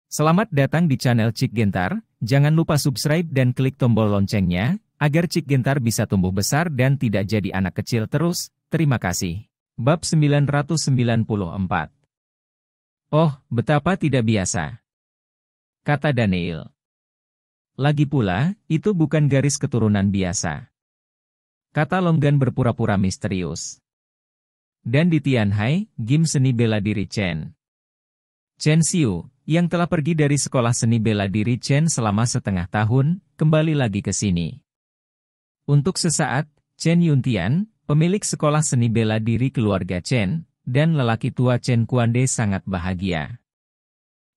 Selamat datang di channel Cik Gentar, jangan lupa subscribe dan klik tombol loncengnya, agar Cik Gentar bisa tumbuh besar dan tidak jadi anak kecil terus, terima kasih. Bab 994. Oh, betapa tidak biasa, kata Daniel. Lagi pula, itu bukan garis keturunan biasa, kata Longgan berpura-pura misterius. Dan di Tianhai, gim seni bela diri Chen Xiu, yang telah pergi dari sekolah seni bela diri Chen selama setengah tahun, kembali lagi ke sini. Untuk sesaat, Chen Yuntian, pemilik sekolah seni bela diri keluarga Chen, dan lelaki tua Chen Kuande sangat bahagia.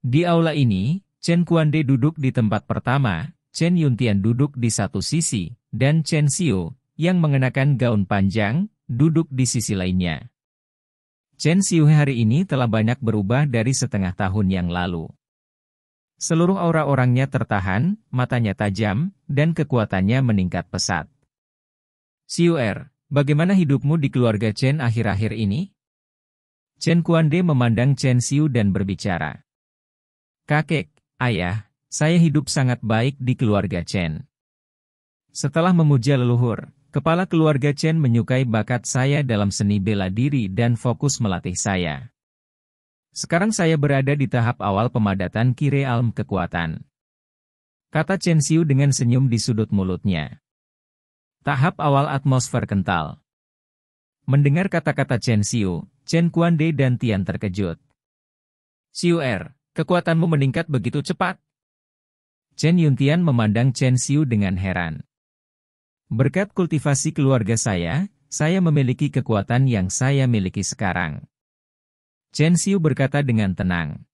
Di aula ini, Chen Kuande duduk di tempat pertama, Chen Yuntian duduk di satu sisi, dan Chen Xiu, yang mengenakan gaun panjang, duduk di sisi lainnya. Chen Xiu hari ini telah banyak berubah dari setengah tahun yang lalu. Seluruh aura orangnya tertahan, matanya tajam, dan kekuatannya meningkat pesat. Xiu, bagaimana hidupmu di keluarga Chen akhir-akhir ini? Chen Kuande memandang Chen Xiu dan berbicara. Kakek, ayah, saya hidup sangat baik di keluarga Chen. Setelah memuja leluhur, kepala keluarga Chen menyukai bakat saya dalam seni bela diri dan fokus melatih saya. Sekarang saya berada di tahap awal pemadatan Ki Realm kekuatan, kata Chen Xiu dengan senyum di sudut mulutnya. Tahap awal atmosfer kental. Mendengar kata-kata Chen Xiu, Chen Kuande dan Tian terkejut. Xiu, kekuatanmu meningkat begitu cepat? Chen Yuntian memandang Chen Xiu dengan heran. Berkat kultivasi keluarga saya memiliki kekuatan yang saya miliki sekarang. Chen Xiu berkata dengan tenang.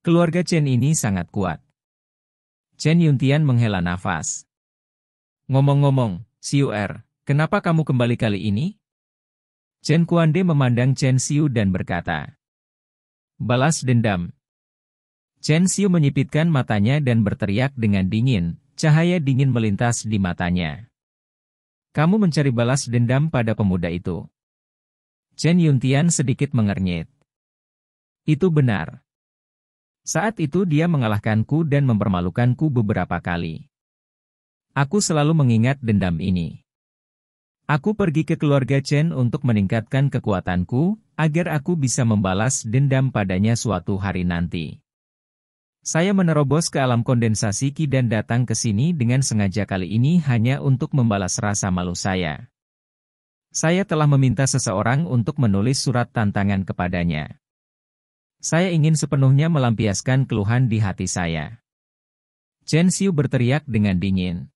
Keluarga Chen ini sangat kuat. Chen Yuntian menghela nafas. Ngomong-ngomong, Xiu, kenapa kamu kembali kali ini? Chen Kuande memandang Chen Xiu dan berkata. Balas dendam. Chen Xiu menyipitkan matanya dan berteriak dengan dingin, cahaya dingin melintas di matanya. Kamu mencari balas dendam pada pemuda itu. Chen Yuntian sedikit mengernyit. Itu benar. Saat itu dia mengalahkanku dan mempermalukanku beberapa kali. Aku selalu mengingat dendam ini. Aku pergi ke keluarga Chen untuk meningkatkan kekuatanku, agar aku bisa membalas dendam padanya suatu hari nanti. Saya menerobos ke alam kondensasi Ki dan datang ke sini dengan sengaja kali ini hanya untuk membalas rasa malu saya. Saya telah meminta seseorang untuk menulis surat tantangan kepadanya. Saya ingin sepenuhnya melampiaskan keluhan di hati saya. Chen Xiu berteriak dengan dingin.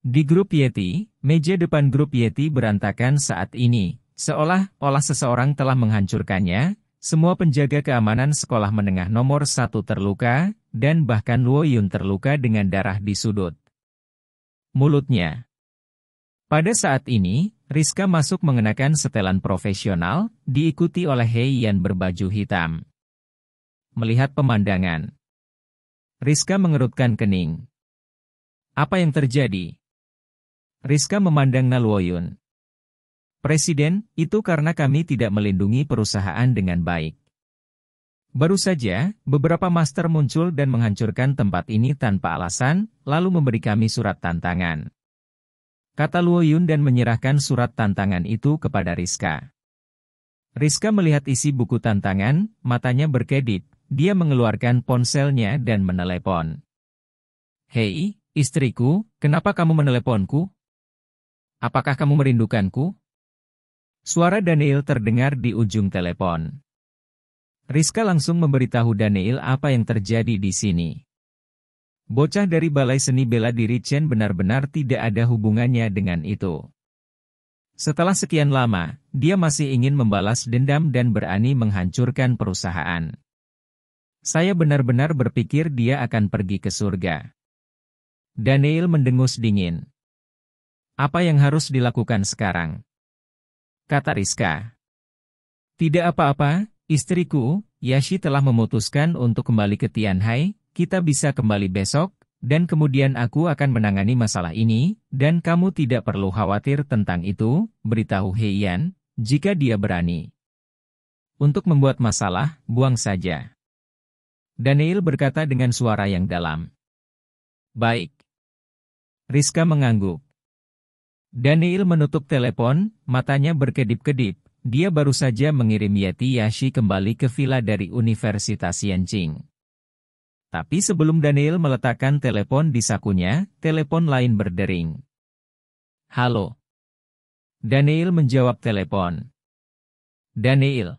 Di grup Yeti, meja depan grup Yeti berantakan saat ini, seolah-olah seseorang telah menghancurkannya. Semua penjaga keamanan sekolah menengah nomor 1 terluka, dan bahkan Luo Yun terluka dengan darah di sudut mulutnya. Pada saat ini, Rizka masuk mengenakan setelan profesional, diikuti oleh Hei Yan berbaju hitam. Melihat pemandangan, Rizka mengerutkan kening. Apa yang terjadi? Rizka memandang Na Luo Yun. Presiden, itu karena kami tidak melindungi perusahaan dengan baik. Baru saja, beberapa master muncul dan menghancurkan tempat ini tanpa alasan, lalu memberi kami surat tantangan. Kata Luo Yun dan menyerahkan surat tantangan itu kepada Rizka. Rizka melihat isi buku tantangan, matanya berkedip, dia mengeluarkan ponselnya dan menelepon. Hei, istriku, kenapa kamu meneleponku? Apakah kamu merindukanku? Suara Daniel terdengar di ujung telepon. Rizka langsung memberitahu Daniel apa yang terjadi di sini. Bocah dari Balai Seni Bela Diri Chen benar-benar tidak ada hubungannya dengan itu. Setelah sekian lama, dia masih ingin membalas dendam dan berani menghancurkan perusahaan. Saya benar-benar berpikir dia akan pergi ke surga. Daniel mendengus dingin. Apa yang harus dilakukan sekarang? Kata Rizka. Tidak apa-apa, istriku, Yashi telah memutuskan untuk kembali ke Tianhai, kita bisa kembali besok, dan kemudian aku akan menangani masalah ini, dan kamu tidak perlu khawatir tentang itu, beritahu Hei Yan, jika dia berani. Untuk membuat masalah, buang saja. Daniel berkata dengan suara yang dalam. Baik. Rizka mengangguk. Daniel menutup telepon, matanya berkedip-kedip. Dia baru saja mengirim Yeti Yashi kembali ke villa dari Universitas Yanqing. Tapi sebelum Daniel meletakkan telepon di sakunya, telepon lain berdering. Halo. Daniel menjawab telepon. Daniel.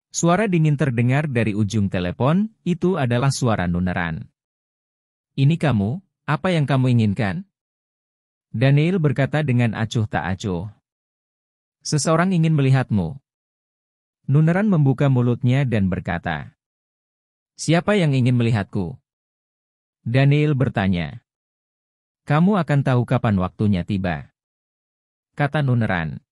Suara dingin terdengar dari ujung telepon, itu adalah suara Nuneran. Ini kamu, apa yang kamu inginkan? Daniel berkata dengan acuh tak acuh. Seseorang ingin melihatmu. Nuneran membuka mulutnya dan berkata. Siapa yang ingin melihatku? Daniel bertanya. Kamu akan tahu kapan waktunya tiba. Kata Nuneran.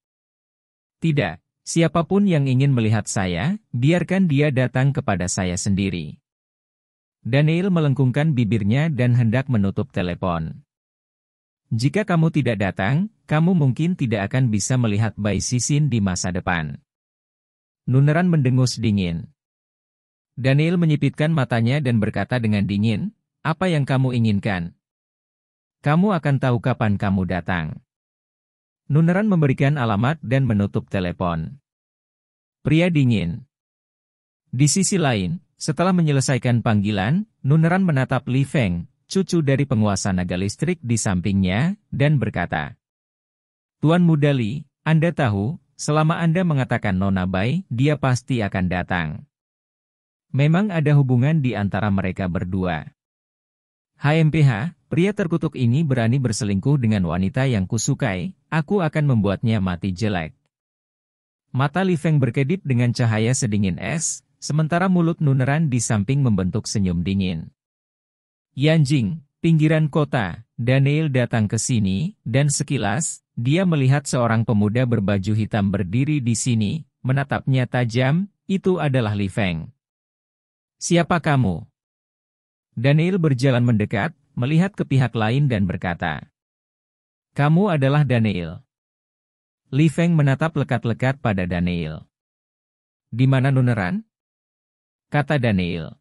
Tidak. Siapapun yang ingin melihat saya, biarkan dia datang kepada saya sendiri. Daniel melengkungkan bibirnya dan hendak menutup telepon. Jika kamu tidak datang, kamu mungkin tidak akan bisa melihat Bai Cixin di masa depan. Nuneran mendengus dingin. Daniel menyipitkan matanya dan berkata dengan dingin, apa yang kamu inginkan? Kamu akan tahu kapan kamu datang. Nuneran memberikan alamat dan menutup telepon. Pria dingin. Di sisi lain, setelah menyelesaikan panggilan, Nuneran menatap Li Feng, cucu dari penguasa naga listrik di sampingnya, dan berkata, Tuan Muda Li, Anda tahu, selama Anda mengatakan Nona Bai, dia pasti akan datang. Memang ada hubungan di antara mereka berdua. HMPH, pria terkutuk ini berani berselingkuh dengan wanita yang kusukai, aku akan membuatnya mati jelek. Mata Li Feng berkedip dengan cahaya sedingin es, sementara mulut Nuneran di samping membentuk senyum dingin. Yanjing, pinggiran kota, Daniel datang ke sini, dan sekilas, dia melihat seorang pemuda berbaju hitam berdiri di sini, menatapnya tajam, itu adalah Li Feng. Siapa kamu? Daniel berjalan mendekat, melihat ke pihak lain dan berkata, Kamu adalah Daniel. Li Feng menatap lekat-lekat pada Daniel. Di mana Nuneran? Kata Daniel.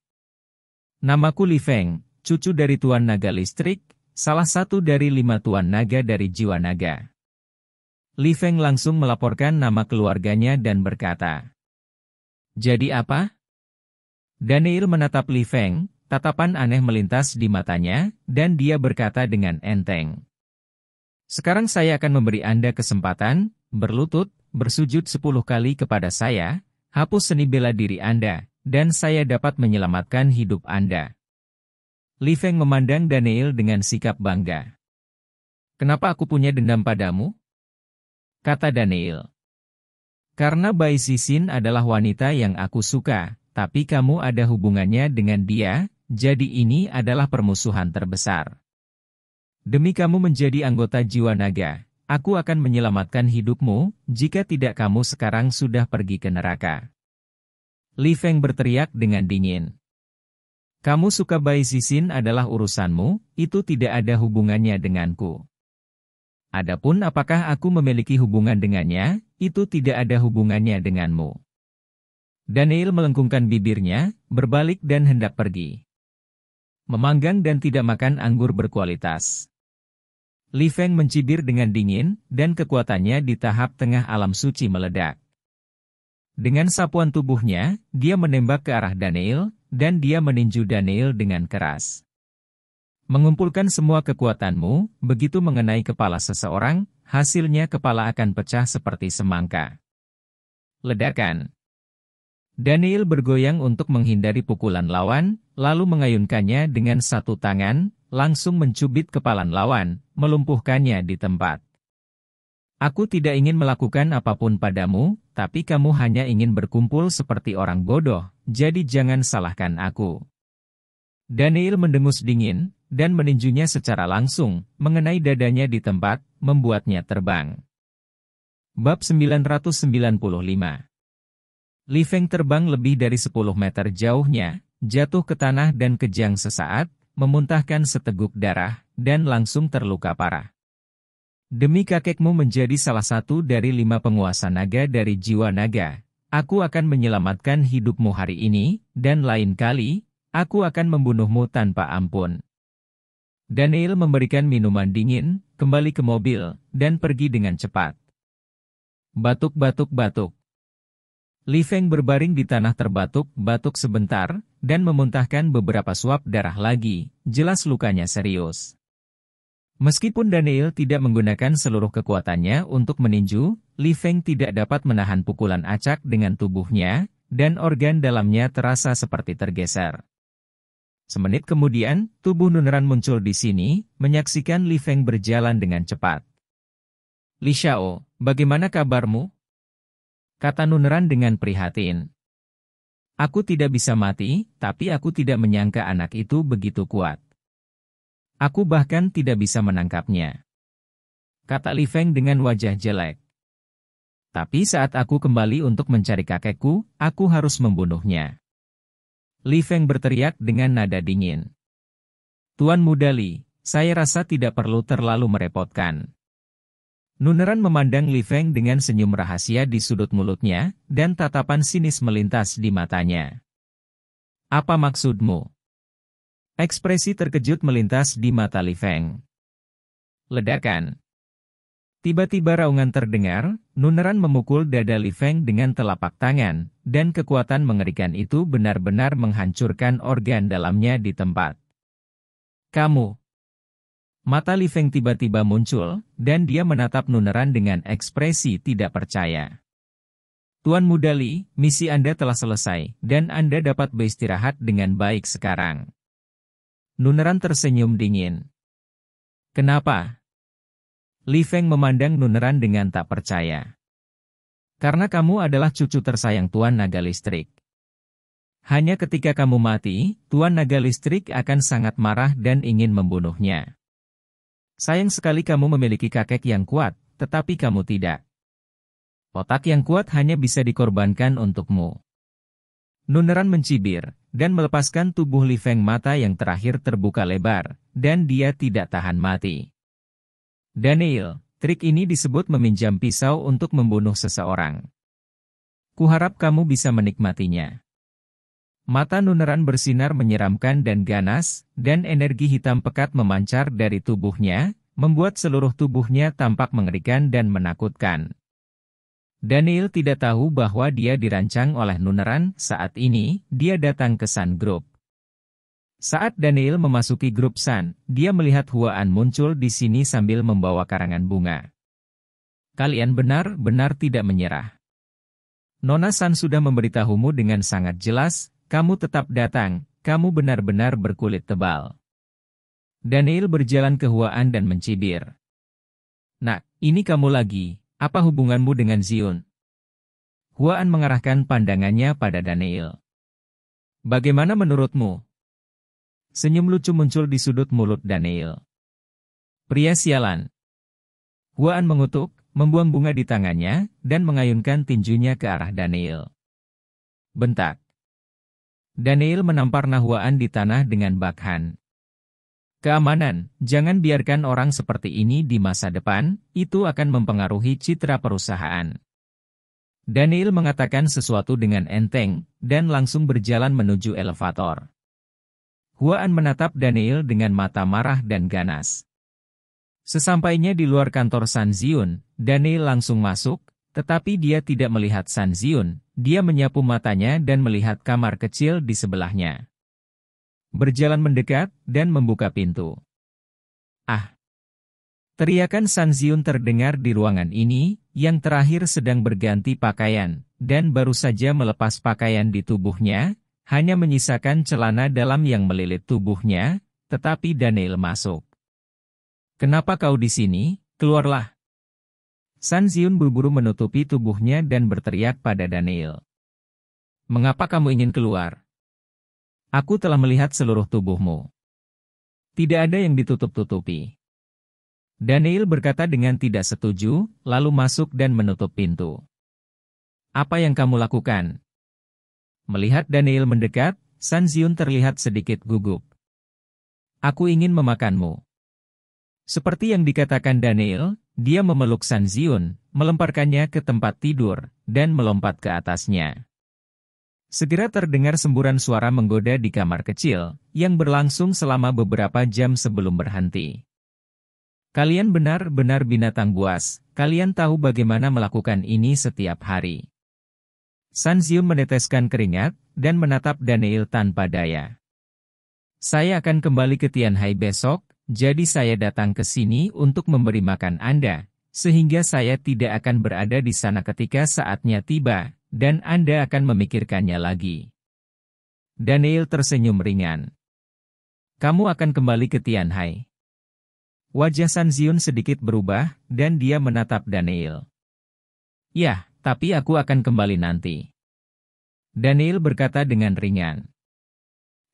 Namaku Li Feng, cucu dari Tuan Naga Listrik, salah satu dari 5 Tuan Naga dari Jiwa Naga. Li Feng langsung melaporkan nama keluarganya dan berkata, Jadi apa? Daniel menatap Li Feng, tatapan aneh melintas di matanya, dan dia berkata dengan enteng. Sekarang saya akan memberi Anda kesempatan, berlutut, bersujud 10 kali kepada saya, hapus seni bela diri Anda, dan saya dapat menyelamatkan hidup Anda. Li Feng memandang Daniel dengan sikap bangga. Kenapa aku punya dendam padamu? Kata Daniel. Karena Bai Cixin adalah wanita yang aku suka, tapi kamu ada hubungannya dengan dia, jadi ini adalah permusuhan terbesar. Demi kamu menjadi anggota Jiwa Naga, aku akan menyelamatkan hidupmu, jika tidak kamu sekarang sudah pergi ke neraka. Li Feng berteriak dengan dingin. Kamu suka Bai Cixin adalah urusanmu, itu tidak ada hubungannya denganku. Adapun apakah aku memiliki hubungan dengannya, itu tidak ada hubungannya denganmu. Daniel melengkungkan bibirnya, berbalik dan hendak pergi. Memanggang dan tidak makan anggur berkualitas. Li Feng mencibir dengan dingin, dan kekuatannya di tahap tengah alam suci meledak. Dengan sapuan tubuhnya, dia menembak ke arah Daniel, dan dia meninju Daniel dengan keras. Mengumpulkan semua kekuatanmu, begitu mengenai kepala seseorang, hasilnya kepala akan pecah seperti semangka. Ledakan. Daniel bergoyang untuk menghindari pukulan lawan, lalu mengayunkannya dengan satu tangan, langsung mencubit kepala lawan, melumpuhkannya di tempat. Aku tidak ingin melakukan apapun padamu, tapi kamu hanya ingin berkumpul seperti orang bodoh, jadi jangan salahkan aku. Daniel mendengus dingin, dan meninjunya secara langsung, mengenai dadanya di tempat, membuatnya terbang. Bab 995. Li Feng terbang lebih dari 10 meter jauhnya, jatuh ke tanah dan kejang sesaat, memuntahkan seteguk darah, dan langsung terluka parah. Demi kakekmu menjadi salah satu dari 5 penguasa naga dari Jiwa Naga, aku akan menyelamatkan hidupmu hari ini, dan lain kali, Aku akan membunuhmu tanpa ampun. Daniel memberikan minuman dingin, kembali ke mobil, dan pergi dengan cepat. Batuk-batuk-batuk. Li Feng berbaring di tanah terbatuk-batuk sebentar, dan memuntahkan beberapa suap darah lagi, jelas lukanya serius. Meskipun Daniel tidak menggunakan seluruh kekuatannya untuk meninju, Li Feng tidak dapat menahan pukulan acak dengan tubuhnya, dan organ dalamnya terasa seperti tergeser. Semenit kemudian, tubuh Nunneran muncul di sini, menyaksikan Li Feng berjalan dengan cepat. Li Xiao, bagaimana kabarmu? Kata Nunneran dengan prihatin. Aku tidak bisa mati, tapi aku tidak menyangka anak itu begitu kuat. Aku bahkan tidak bisa menangkapnya. Kata Li Feng dengan wajah jelek. Tapi saat aku kembali untuk mencari kakekku, aku harus membunuhnya. Li Feng berteriak dengan nada dingin. Tuan Muda Li, saya rasa tidak perlu terlalu merepotkan. Nunneran memandang Li Feng dengan senyum rahasia di sudut mulutnya, dan tatapan sinis melintas di matanya. Apa maksudmu? Ekspresi terkejut melintas di mata Li Feng. Ledakan. Tiba-tiba raungan terdengar, Nunneran memukul dada Li Feng dengan telapak tangan, dan kekuatan mengerikan itu benar-benar menghancurkan organ dalamnya di tempat. Kamu. Mata Li Feng tiba-tiba muncul, dan dia menatap Nunneran dengan ekspresi tidak percaya. Tuan Muda Li, misi Anda telah selesai, dan Anda dapat beristirahat dengan baik sekarang. Nunneran tersenyum dingin. Kenapa? Li Feng memandang Nunneran dengan tak percaya. Karena kamu adalah cucu tersayang Tuan Naga Listrik. Hanya ketika kamu mati, Tuan Naga Listrik akan sangat marah dan ingin membunuhnya. Sayang sekali kamu memiliki kakek yang kuat, tetapi kamu tidak. Otak yang kuat hanya bisa dikorbankan untukmu. Nunneran mencibir, dan melepaskan tubuh Li Feng. Mata yang terakhir terbuka lebar, dan dia tidak tahan mati. Daniel, trik ini disebut meminjam pisau untuk membunuh seseorang. Kuharap kamu bisa menikmatinya. Mata Nunneran bersinar menyeramkan dan ganas, dan energi hitam pekat memancar dari tubuhnya, membuat seluruh tubuhnya tampak mengerikan dan menakutkan. Daniel tidak tahu bahwa dia dirancang oleh Nunneran. Saat ini, dia datang ke Sun Group. Saat Daniel memasuki grup Sun, dia melihat Huan muncul di sini sambil membawa karangan bunga. Kalian benar-benar tidak menyerah. Nona Sun sudah memberitahumu dengan sangat jelas, kamu tetap datang, kamu benar-benar berkulit tebal. Daniel berjalan ke Huan dan mencibir. Nak, ini kamu lagi, apa hubunganmu dengan Zion? Huan mengarahkan pandangannya pada Daniel. Bagaimana menurutmu? Senyum lucu muncul di sudut mulut Daniel. Pria sialan. Huan mengutuk, membuang bunga di tangannya, dan mengayunkan tinjunya ke arah Daniel. Bentak. Daniel menampar Huan di tanah dengan bakhan. Keamanan, jangan biarkan orang seperti ini di masa depan, itu akan mempengaruhi citra perusahaan. Daniel mengatakan sesuatu dengan enteng, dan langsung berjalan menuju elevator. Huan menatap Daniel dengan mata marah dan ganas. Sesampainya di luar kantor Sun Zion, Daniel langsung masuk, tetapi dia tidak melihat Sun Zion, dia menyapu matanya dan melihat kamar kecil di sebelahnya. Berjalan mendekat, dan membuka pintu. Ah! Teriakan Sun Zion terdengar di ruangan ini, yang terakhir sedang berganti pakaian, dan baru saja melepas pakaian di tubuhnya, hanya menyisakan celana dalam yang melilit tubuhnya, tetapi Daniel masuk. Kenapa kau di sini? Keluarlah. Sun Zion buru-buru menutupi tubuhnya dan berteriak pada Daniel. Mengapa kamu ingin keluar? Aku telah melihat seluruh tubuhmu. Tidak ada yang ditutup-tutupi. Daniel berkata dengan tidak setuju, lalu masuk dan menutup pintu. Apa yang kamu lakukan? Melihat Daniel mendekat, Sun Zion terlihat sedikit gugup. Aku ingin memakanmu. Seperti yang dikatakan Daniel, dia memeluk Sun Zion, melemparkannya ke tempat tidur, dan melompat ke atasnya. Segera terdengar semburan suara menggoda di kamar kecil, yang berlangsung selama beberapa jam sebelum berhenti. Kalian benar-benar binatang buas, kalian tahu bagaimana melakukan ini setiap hari. Sun Xiun meneteskan keringat, dan menatap Daniel tanpa daya. Saya akan kembali ke Tianhai besok, jadi saya datang ke sini untuk memberi makan Anda, sehingga saya tidak akan berada di sana ketika saatnya tiba, dan Anda akan memikirkannya lagi. Daniel tersenyum ringan. Kamu akan kembali ke Tianhai. Wajah Sun Xiun sedikit berubah, dan dia menatap Daniel. Ya, tapi aku akan kembali nanti. Daniel berkata dengan ringan.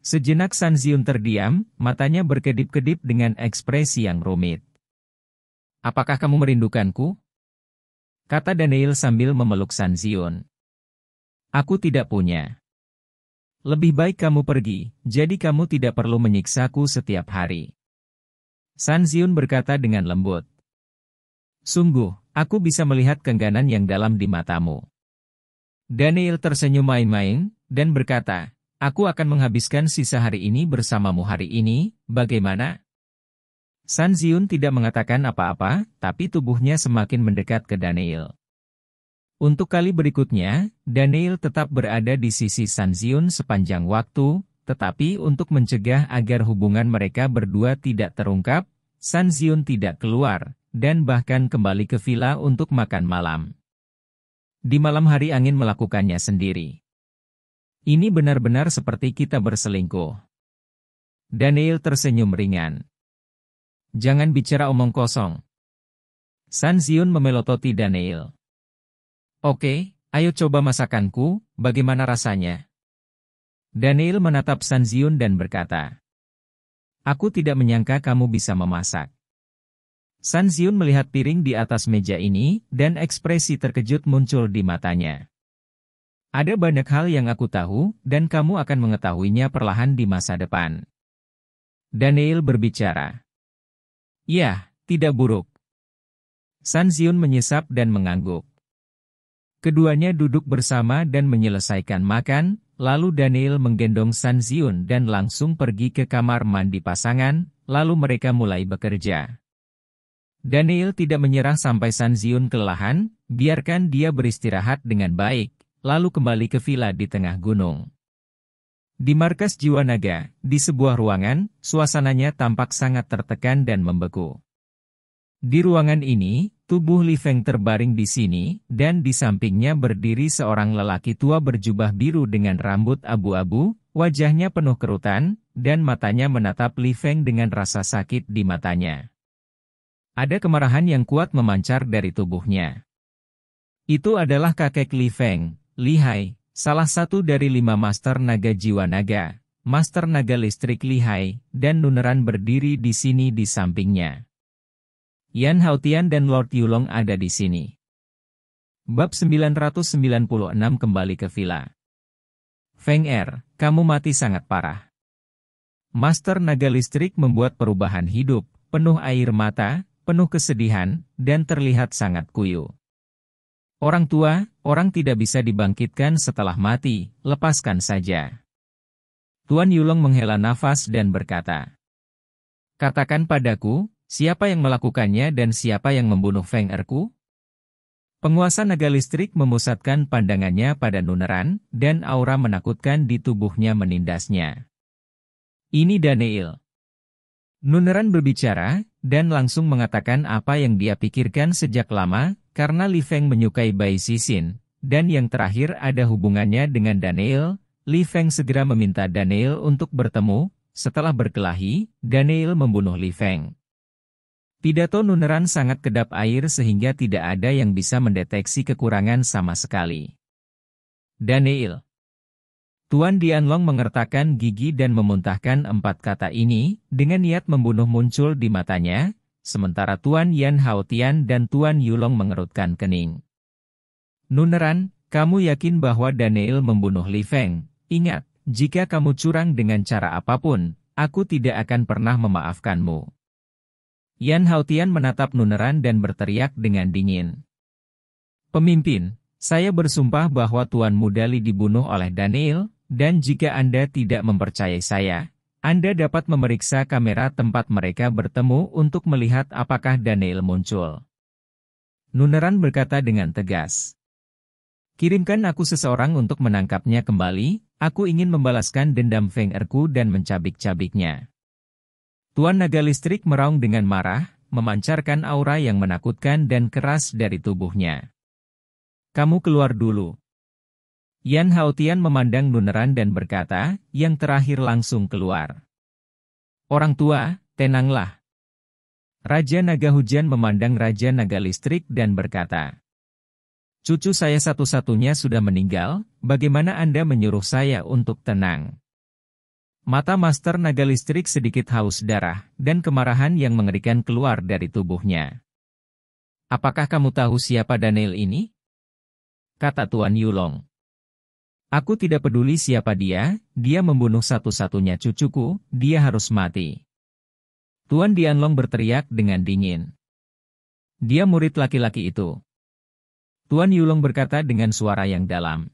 Sejenak Sun Xiun terdiam, matanya berkedip-kedip dengan ekspresi yang rumit. Apakah kamu merindukanku? Kata Daniel sambil memeluk Sun Xiun. Aku tidak punya. Lebih baik kamu pergi, jadi kamu tidak perlu menyiksaku setiap hari. Sun Xiun berkata dengan lembut. Sungguh, aku bisa melihat keengganan yang dalam di matamu. Daniel tersenyum main-main, dan berkata, aku akan menghabiskan sisa hari ini bersamamu hari ini, bagaimana? Sun Xiun tidak mengatakan apa-apa, tapi tubuhnya semakin mendekat ke Daniel. Untuk kali berikutnya, Daniel tetap berada di sisi Sun Xiun sepanjang waktu, tetapi untuk mencegah agar hubungan mereka berdua tidak terungkap, Sun Xiun tidak keluar, dan bahkan kembali ke villa untuk makan malam. Di malam hari angin melakukannya sendiri. Ini benar-benar seperti kita berselingkuh. Daniel tersenyum ringan. Jangan bicara omong kosong. Sun Xiun memelototi Daniel. Oke, ayo coba masakanku, bagaimana rasanya? Daniel menatap Sun Xiun dan berkata. Aku tidak menyangka kamu bisa memasak. Sun Xiun melihat piring di atas meja ini, dan ekspresi terkejut muncul di matanya. Ada banyak hal yang aku tahu, dan kamu akan mengetahuinya perlahan di masa depan. Daniel berbicara. Ya, tidak buruk. Sun Xiun menyesap dan mengangguk. Keduanya duduk bersama dan menyelesaikan makan, lalu Daniel menggendong Sun Xiun dan langsung pergi ke kamar mandi pasangan, lalu mereka mulai bekerja. Daniel tidak menyerah sampai Sun Xiun kelelahan, biarkan dia beristirahat dengan baik, lalu kembali ke villa di tengah gunung. Di markas jiwa naga, di sebuah ruangan, suasananya tampak sangat tertekan dan membeku. Di ruangan ini, tubuh Li Feng terbaring di sini, dan di sampingnya berdiri seorang lelaki tua berjubah biru dengan rambut abu-abu, wajahnya penuh kerutan, dan matanya menatap Li Feng dengan rasa sakit di matanya. Ada kemarahan yang kuat memancar dari tubuhnya. Itu adalah kakek Li Feng, Li Hai, salah satu dari 5 master naga jiwa naga, master naga listrik Li Hai, dan Nuneran berdiri di sini di sampingnya. Yan Haotian dan Lord Yulong ada di sini. Bab 996 kembali ke villa. Feng Er, kamu mati sangat parah. Master naga listrik membuat perubahan hidup, penuh air mata, penuh kesedihan, dan terlihat sangat kuyu. Orang tua, orang tidak bisa dibangkitkan setelah mati, lepaskan saja. Tuan Yulong menghela nafas dan berkata, katakan padaku, siapa yang melakukannya dan siapa yang membunuh Feng Erku? Penguasa naga listrik memusatkan pandangannya pada Nuneran, dan aura menakutkan di tubuhnya menindasnya. Ini Daniel. Nuneran berbicara, dan langsung mengatakan apa yang dia pikirkan sejak lama, karena Li Feng menyukai Bai Sixin, dan yang terakhir ada hubungannya dengan Daniel. Li Feng segera meminta Daniel untuk bertemu. Setelah berkelahi, Daniel membunuh Li Feng. Pidato Nuneran sangat kedap air sehingga tidak ada yang bisa mendeteksi kekurangan sama sekali. Daniel. Tuan Dianlong mengertakkan gigi dan memuntahkan 4 kata ini, dengan niat membunuh muncul di matanya, sementara Tuan Yan Haotian dan Tuan Yulong mengerutkan kening. Nuneran, kamu yakin bahwa Daniel membunuh Li Feng? Ingat, jika kamu curang dengan cara apapun, aku tidak akan pernah memaafkanmu. Yan Haotian menatap Nuneran dan berteriak dengan dingin. Pemimpin, Saya bersumpah bahwa Tuanmu Dali dibunuh oleh Daniel, dan jika Anda tidak mempercayai saya, Anda dapat memeriksa kamera tempat mereka bertemu untuk melihat apakah Daniel muncul. Nuneran berkata dengan tegas. Kirimkan aku seseorang untuk menangkapnya kembali, aku ingin membalaskan dendam Feng Erku dan mencabik-cabiknya. Tuan Naga Listrik meraung dengan marah, memancarkan aura yang menakutkan dan keras dari tubuhnya. Kamu keluar dulu. Yan Haotian memandang Nuneran dan berkata, yang terakhir langsung keluar. Orang tua, tenanglah. Raja Naga Hujan memandang Raja Naga Listrik dan berkata, cucu saya satu-satunya sudah meninggal, bagaimana Anda menyuruh saya untuk tenang? Mata Master Naga Listrik sedikit haus darah, dan kemarahan yang mengerikan keluar dari tubuhnya. Apakah kamu tahu siapa Daniel ini? Kata Tuan Yulong. Aku tidak peduli siapa dia membunuh satu-satunya cucuku, dia harus mati. Tuan Dianlong berteriak dengan dingin. Dia murid laki-laki itu. Tuan Yulong berkata dengan suara yang dalam.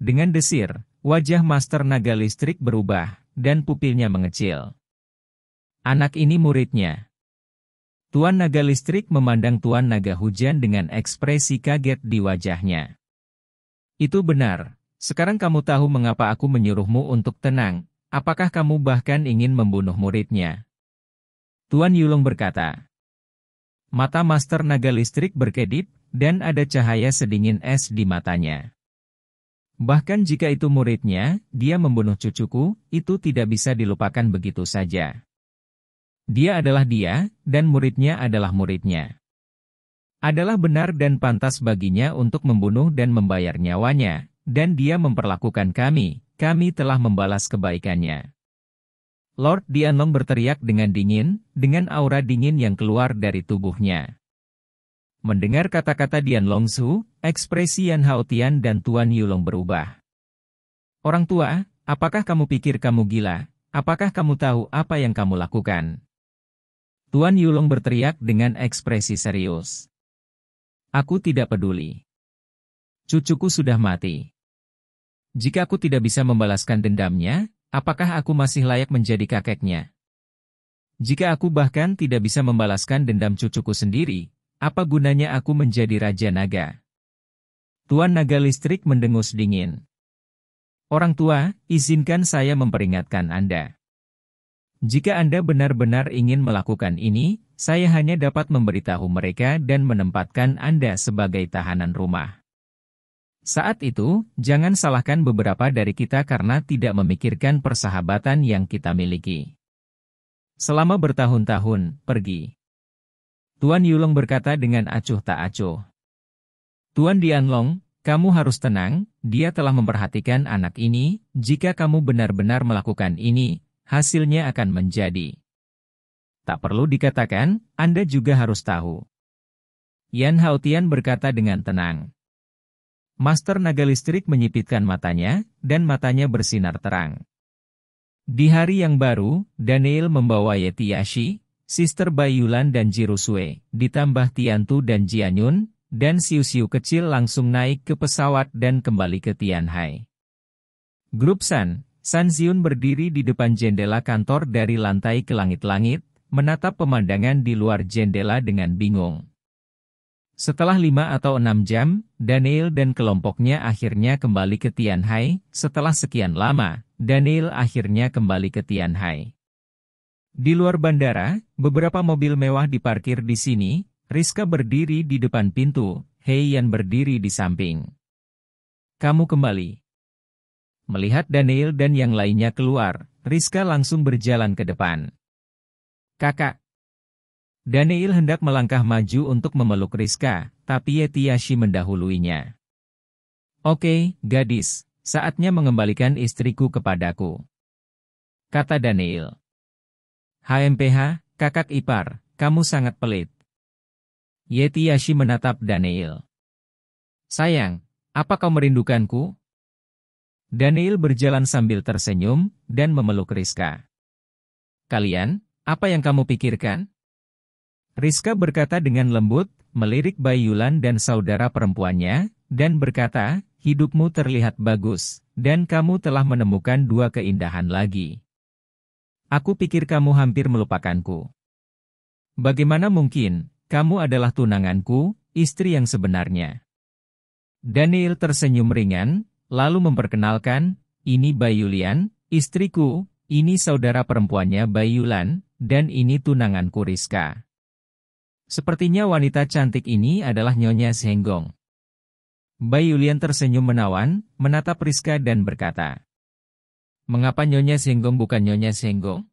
Dengan desir, wajah Master Naga Listrik berubah, dan pupilnya mengecil. Anak ini muridnya. Tuan Naga Listrik memandang Tuan Naga Hujan dengan ekspresi kaget di wajahnya. Itu benar, sekarang kamu tahu mengapa aku menyuruhmu untuk tenang, apakah kamu bahkan ingin membunuh muridnya? Tuan Yulong berkata. Mata Master Naga Listrik berkedip, dan ada cahaya sedingin es di matanya. Bahkan jika itu muridnya, dia membunuh cucuku, itu tidak bisa dilupakan begitu saja. Dia adalah dia, dan muridnya adalah muridnya. Adalah benar dan pantas baginya untuk membunuh dan membayar nyawanya, dan dia memperlakukan kami telah membalas kebaikannya. Lord Dianlong berteriak dengan dingin, dengan aura dingin yang keluar dari tubuhnya. Mendengar kata-kata Dianlong Su, ekspresi Yan Haotian dan Tuan Yulong berubah. Orang tua, apakah kamu pikir kamu gila? Apakah kamu tahu apa yang kamu lakukan? Tuan Yulong berteriak dengan ekspresi serius. Aku tidak peduli. Cucuku sudah mati. Jika aku tidak bisa membalaskan dendamnya, apakah aku masih layak menjadi kakeknya? Jika aku bahkan tidak bisa membalaskan dendam cucuku sendiri, apa gunanya aku menjadi Raja Naga? Tuan Naga Listrik mendengus dingin. Orang tua, izinkan saya memperingatkan Anda. Jika Anda benar-benar ingin melakukan ini, saya hanya dapat memberitahu mereka dan menempatkan Anda sebagai tahanan rumah. Saat itu, jangan salahkan beberapa dari kita karena tidak memikirkan persahabatan yang kita miliki. Selama bertahun-tahun, pergi. Tuan Yulong berkata dengan acuh tak acuh. Tuan Dianlong, kamu harus tenang, dia telah memperhatikan anak ini, jika kamu benar-benar melakukan ini, hasilnya akan menjadi. Tak perlu dikatakan, Anda juga harus tahu. Yan Haotian berkata dengan tenang. Master Naga Listrik menyipitkan matanya, dan matanya bersinar terang. Di hari yang baru, Daniel membawa Yeti Yashi, Sister Baiyulan dan Jirusue, ditambah Tiantu dan Jianyun, dan Siu-Siu kecil langsung naik ke pesawat dan kembali ke Tianhai. Grup San Ziun berdiri di depan jendela kantor dari lantai ke langit-langit, menatap pemandangan di luar jendela dengan bingung. Setelah 5 atau 6 jam, Daniel dan kelompoknya akhirnya kembali ke Tianhai. Setelah sekian lama, Daniel akhirnya kembali ke Tianhai. Di luar bandara, beberapa mobil mewah diparkir di sini. Rizka berdiri di depan pintu, Hei Yan berdiri di samping. Kamu kembali. Melihat Daniel dan yang lainnya keluar, Rizka langsung berjalan ke depan. Kakak. Daniel hendak melangkah maju untuk memeluk Rizka, tapi Yeti Yashi mendahuluinya. Oke, gadis, saatnya mengembalikan istriku kepadaku. Kata Daniel. HMPH, kakak ipar, kamu sangat pelit. Yeti Yashi menatap Daniel. Sayang, apa kau merindukanku? Daniel berjalan sambil tersenyum, dan memeluk Rizka. Kalian, apa yang kamu pikirkan? Rizka berkata dengan lembut, melirik Baiyulan dan saudara perempuannya, dan berkata, hidupmu terlihat bagus, dan kamu telah menemukan dua keindahan lagi. Aku pikir kamu hampir melupakanku. Bagaimana mungkin, kamu adalah tunanganku, istri yang sebenarnya. Daniel tersenyum ringan, lalu memperkenalkan, ini Bayulian, istriku, ini saudara perempuannya Bayulan, dan ini tunanganku Rizka. Sepertinya wanita cantik ini adalah Nyonya Senggong. Bayulian tersenyum menawan, menatap Rizka dan berkata, mengapa Nyonya Senggong bukan Nyonya Senggong?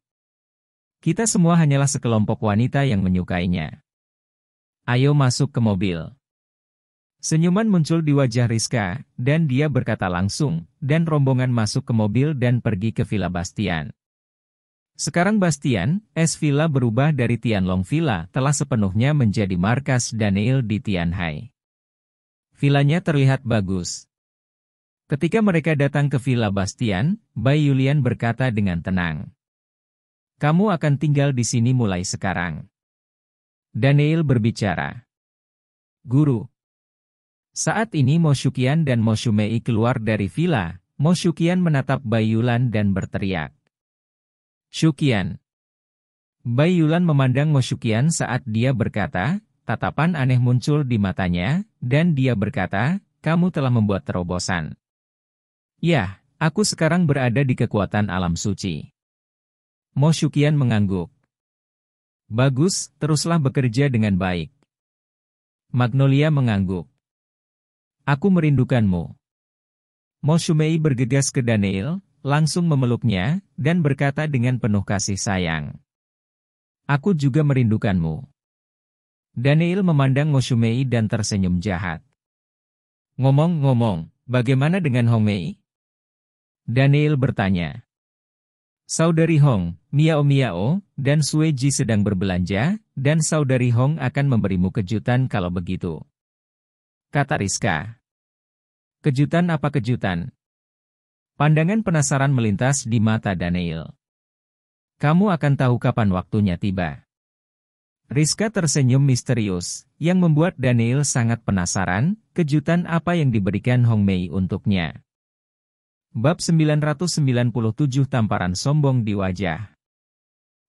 Kita semua hanyalah sekelompok wanita yang menyukainya. Ayo masuk ke mobil. Senyuman muncul di wajah Rizka, dan dia berkata langsung, dan rombongan masuk ke mobil dan pergi ke Villa Bastian. Sekarang Bastian, es Villa berubah dari Tianlong Villa telah sepenuhnya menjadi markas Daniel di Tianhai. Villanya terlihat bagus. Ketika mereka datang ke Villa Bastian, Bayulian berkata dengan tenang, kamu akan tinggal di sini mulai sekarang. Daniel berbicara, Guru. Saat ini Mo Shuqian dan Mo Shumei keluar dari villa. Mo Shuqian menatap Bayulan dan berteriak, Shuqian. Bayulan memandang Mo Shuqian saat dia berkata, tatapan aneh muncul di matanya, dan dia berkata, kamu telah membuat terobosan. Ya, aku sekarang berada di kekuatan alam suci. Mo Shuqian mengangguk. Bagus, teruslah bekerja dengan baik. Magnolia mengangguk. Aku merindukanmu. Mo Shumei bergegas ke Daniel, langsung memeluknya, dan berkata dengan penuh kasih sayang. Aku juga merindukanmu. Daniel memandang Mo Shumei dan tersenyum jahat. Ngomong-ngomong, bagaimana dengan Hong Mei? Daniel bertanya. Saudari Hong, Miao, dan Sue Ji sedang berbelanja, dan saudari Hong akan memberimu kejutan kalau begitu. Kata Rizka. Kejutan apa kejutan? Pandangan penasaran melintas di mata Daniel. Kamu akan tahu kapan waktunya tiba. Rizka tersenyum misterius, yang membuat Daniel sangat penasaran, kejutan apa yang diberikan Hong Mei untuknya. Bab 997 Tamparan Sombong di Wajah.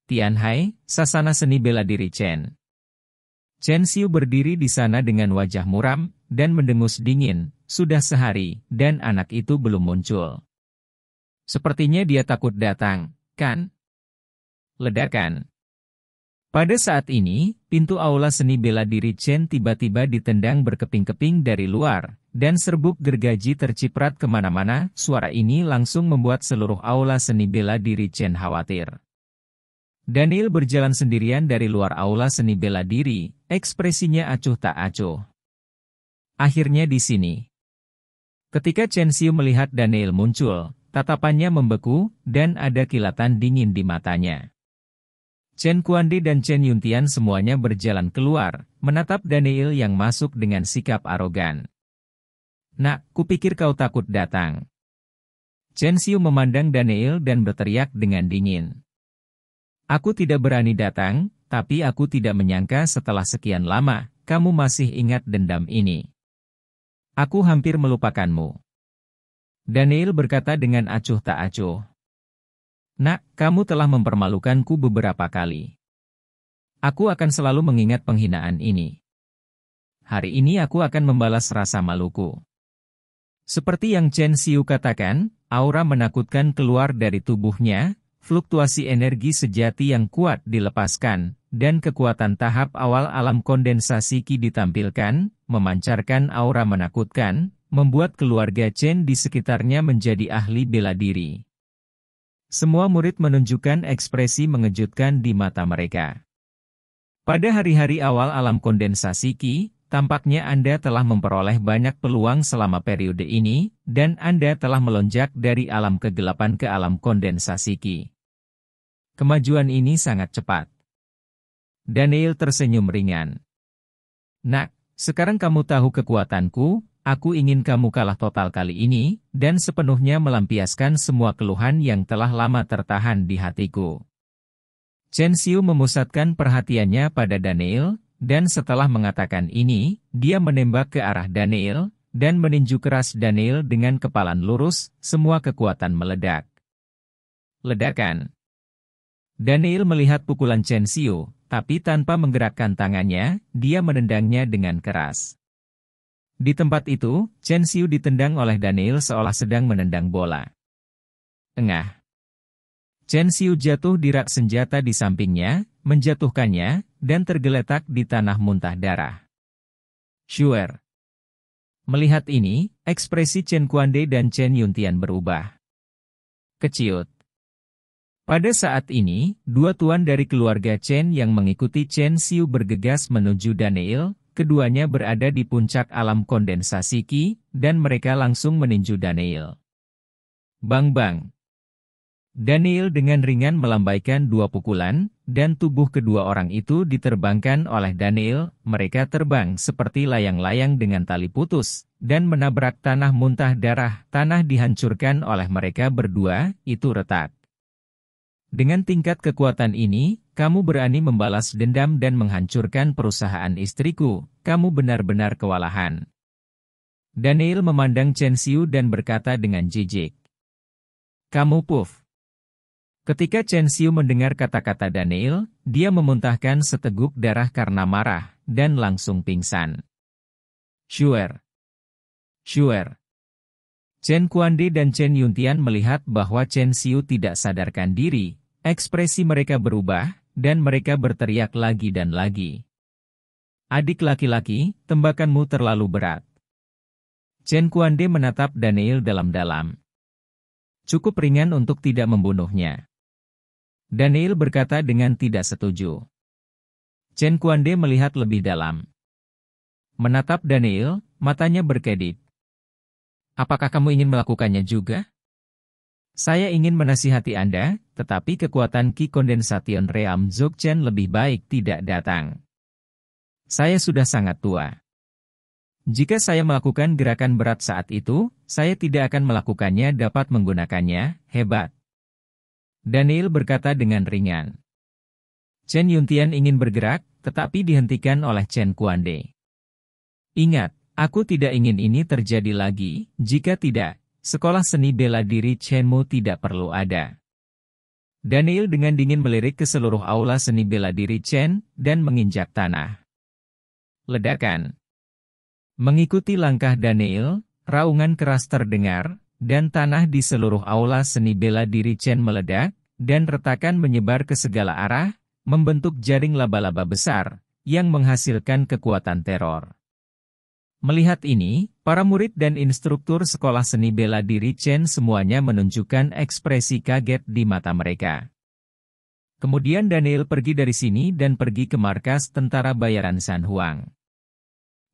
Tianhai, Sasana Seni Bela Diri Chen. Chen Xiu berdiri di sana dengan wajah muram, dan mendengus dingin, sudah sehari, dan anak itu belum muncul. Sepertinya dia takut datang, kan? Ledakan. Pada saat ini, pintu aula seni bela diri Chen tiba-tiba ditendang berkeping-keping dari luar, dan serbuk gergaji terciprat kemana-mana. Suara ini langsung membuat seluruh aula seni bela diri Chen khawatir. Daniel berjalan sendirian dari luar aula seni bela diri, ekspresinya acuh tak acuh. Akhirnya di sini. Ketika Chen Xiu melihat Daniel muncul, tatapannya membeku, dan ada kilatan dingin di matanya. Chen Kuandi dan Chen Yuntian semuanya berjalan keluar, menatap Daniel yang masuk dengan sikap arogan. Nak, kupikir kau takut datang. Chen Xiu memandang Daniel dan berteriak dengan dingin. Aku tidak berani datang, tapi aku tidak menyangka setelah sekian lama, kamu masih ingat dendam ini. Aku hampir melupakanmu. Daniel berkata dengan acuh tak acuh. Nak, kamu telah mempermalukanku beberapa kali. Aku akan selalu mengingat penghinaan ini. Hari ini aku akan membalas rasa maluku. Seperti yang Chen Xiu katakan, aura menakutkan keluar dari tubuhnya, fluktuasi energi sejati yang kuat dilepaskan, dan kekuatan tahap awal alam kondensasi Qi ditampilkan, memancarkan aura menakutkan, membuat keluarga Chen di sekitarnya menjadi ahli bela diri. Semua murid menunjukkan ekspresi mengejutkan di mata mereka. Pada hari-hari awal alam kondensasi Qi, tampaknya Anda telah memperoleh banyak peluang selama periode ini, dan Anda telah melonjak dari alam kegelapan ke alam kondensasi Qi. Kemajuan ini sangat cepat. Daniel tersenyum ringan. Nak, sekarang kamu tahu kekuatanku, aku ingin kamu kalah total kali ini, dan sepenuhnya melampiaskan semua keluhan yang telah lama tertahan di hatiku. Chen Xiu memusatkan perhatiannya pada Daniel, dan setelah mengatakan ini, dia menembak ke arah Daniel, dan meninju keras Daniel dengan kepalan lurus, semua kekuatan meledak. Ledakan. Daniel melihat pukulan Chen Xiu, tapi tanpa menggerakkan tangannya, dia menendangnya dengan keras. Di tempat itu, Chen Xiu ditendang oleh Daniel seolah sedang menendang bola. Engah. Chen Xiu jatuh di rak senjata di sampingnya, menjatuhkannya, dan tergeletak di tanah muntah darah. Shuer. Melihat ini, ekspresi Chen Kuande dan Chen Yuntian berubah. Keciut. Pada saat ini, dua tuan dari keluarga Chen yang mengikuti Chen Xiu bergegas menuju Daniel. Keduanya berada di puncak alam kondensasi Qi, dan mereka langsung meninju Daniel. Bang-bang. Daniel dengan ringan melambaikan dua pukulan, dan tubuh kedua orang itu diterbangkan oleh Daniel. Mereka terbang seperti layang-layang dengan tali putus, dan menabrak tanah muntah darah. Tanah dihancurkan oleh mereka berdua, itu retak. Dengan tingkat kekuatan ini, kamu berani membalas dendam dan menghancurkan perusahaan istriku, kamu benar-benar kewalahan. Daniel memandang Chen Xiu dan berkata dengan jijik. Kamu puff. Ketika Chen Xiu mendengar kata-kata Daniel, dia memuntahkan seteguk darah karena marah, dan langsung pingsan. Shuer. Shuer. Chen Kuande dan Chen Yuntian melihat bahwa Chen Xiu tidak sadarkan diri, ekspresi mereka berubah, dan mereka berteriak lagi dan lagi. Adik laki-laki, tembakanmu terlalu berat. Chen Kuande menatap Daniel dalam-dalam. Cukup ringan untuk tidak membunuhnya. Daniel berkata dengan tidak setuju. Chen Kuande melihat lebih dalam. Menatap Daniel, matanya berkedip. Apakah kamu ingin melakukannya juga? Saya ingin menasihati Anda, tetapi kekuatan Qi Condensation Realm Dzogchen lebih baik tidak datang. Saya sudah sangat tua. Jika saya melakukan gerakan berat saat itu, saya tidak akan melakukannya dapat menggunakannya, hebat. Daniel berkata dengan ringan. Chen Yuntian ingin bergerak, tetapi dihentikan oleh Chen Kuande. Ingat, aku tidak ingin ini terjadi lagi, jika tidak, sekolah seni bela diri Chenmu tidak perlu ada. Daniel dengan dingin melirik ke seluruh aula seni bela diri Chen, dan menginjak tanah. Ledakan. Mengikuti langkah Daniel, raungan keras terdengar, dan tanah di seluruh aula seni bela diri Chen meledak, dan retakan menyebar ke segala arah, membentuk jaring laba-laba besar, yang menghasilkan kekuatan teror. Melihat ini, para murid dan instruktur sekolah seni bela diri Chen semuanya menunjukkan ekspresi kaget di mata mereka. Kemudian Daniel pergi dari sini dan pergi ke markas tentara bayaran San Huang.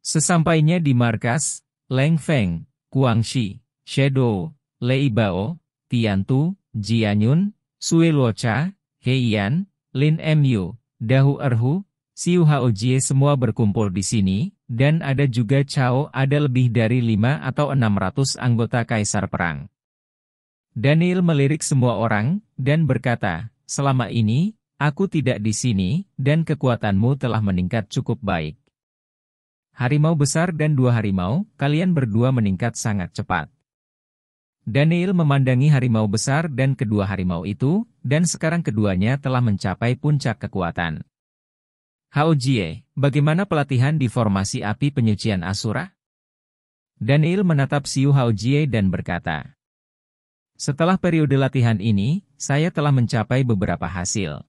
Sesampainya di markas, Leng Feng, Guangxi, Shadow, Lei Bao, Tiantu, Jianyun, Sui Luocha, Heian, Lin Mu, Dahu Erhu, Xiu Haojie semua berkumpul di sini, dan ada juga Cao, ada lebih dari 5 atau 600 anggota Kaisar Perang. Daniel melirik semua orang, dan berkata, selama ini, aku tidak di sini, dan kekuatanmu telah meningkat cukup baik. Harimau besar dan dua harimau, kalian berdua meningkat sangat cepat. Daniel memandangi harimau besar dan kedua harimau itu, dan sekarang keduanya telah mencapai puncak kekuatan. Haojie, bagaimana pelatihan di formasi api penyucian Asura? Daniel menatap Xiu Haojie dan berkata, setelah periode latihan ini, saya telah mencapai beberapa hasil.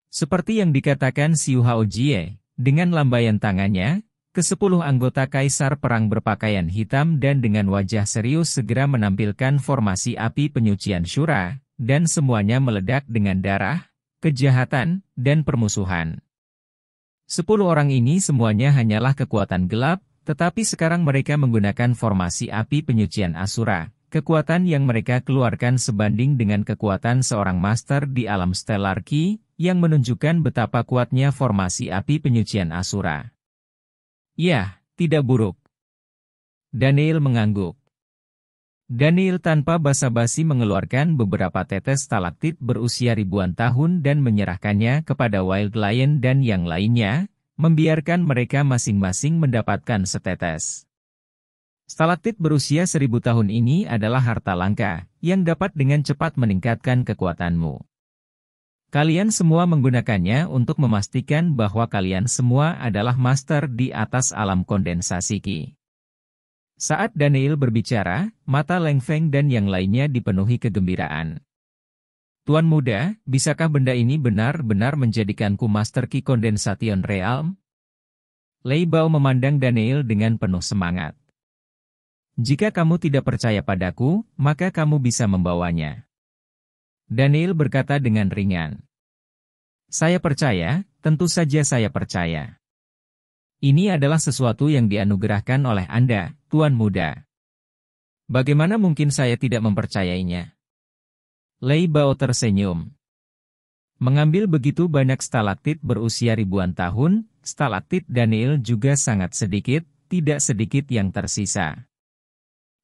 Seperti yang dikatakan Xiu Haojie, dengan lambaian tangannya, ke-10 anggota Kaisar Perang berpakaian hitam dan dengan wajah serius segera menampilkan formasi api penyucian Shura, dan semuanya meledak dengan darah, kejahatan, dan permusuhan. 10 orang ini semuanya hanyalah kekuatan gelap, tetapi sekarang mereka menggunakan formasi api penyucian Asura. Kekuatan yang mereka keluarkan sebanding dengan kekuatan seorang master di alam stellar Qi, yang menunjukkan betapa kuatnya formasi api penyucian Asura. Ya, tidak buruk. Daniel mengangguk. Daniel tanpa basa-basi mengeluarkan beberapa tetes stalaktit berusia ribuan tahun dan menyerahkannya kepada Wild Lion dan yang lainnya, membiarkan mereka masing-masing mendapatkan setetes. Stalaktit berusia 1000 tahun ini adalah harta langka, yang dapat dengan cepat meningkatkan kekuatanmu. Kalian semua menggunakannya untuk memastikan bahwa kalian semua adalah master di atas alam kondensasi Qi. Saat Daniel berbicara, mata Leng Feng dan yang lainnya dipenuhi kegembiraan. Tuan muda, bisakah benda ini benar-benar menjadikanku master Qi Condensation Realm? Lei Bao memandang Daniel dengan penuh semangat. Jika kamu tidak percaya padaku, maka kamu bisa membawanya. Daniel berkata dengan ringan. Saya percaya, tentu saja saya percaya. Ini adalah sesuatu yang dianugerahkan oleh Anda, Tuan Muda. Bagaimana mungkin saya tidak mempercayainya? Lei Bao tersenyum. Mengambil begitu banyak stalaktit berusia ribuan tahun, stalaktit Daniel juga sangat sedikit, tidak sedikit yang tersisa.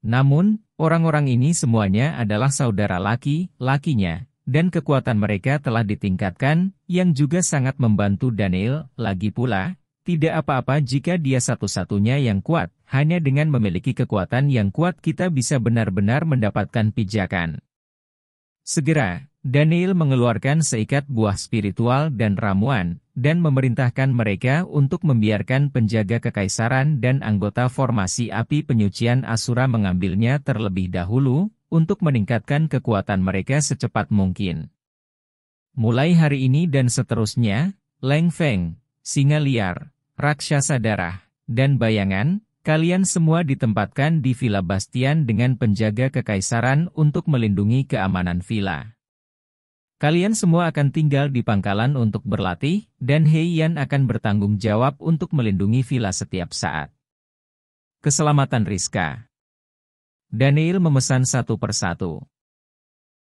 Namun, orang-orang ini semuanya adalah saudara laki-lakinya, dan kekuatan mereka telah ditingkatkan, yang juga sangat membantu Daniel. Lagi pula, tidak apa-apa jika dia satu-satunya yang kuat, hanya dengan memiliki kekuatan yang kuat kita bisa benar-benar mendapatkan pijakan. Segera, Daniel mengeluarkan seikat buah spiritual dan ramuan, dan memerintahkan mereka untuk membiarkan penjaga kekaisaran dan anggota formasi api penyucian Asura mengambilnya terlebih dahulu, untuk meningkatkan kekuatan mereka secepat mungkin. Mulai hari ini dan seterusnya, Leng Feng, singa liar, raksasa darah, dan bayangan, kalian semua ditempatkan di Villa Bastian dengan penjaga kekaisaran untuk melindungi keamanan villa. Kalian semua akan tinggal di pangkalan untuk berlatih, dan Hei Yan akan bertanggung jawab untuk melindungi villa setiap saat. Keselamatan Rizka. Daniel memesan satu persatu.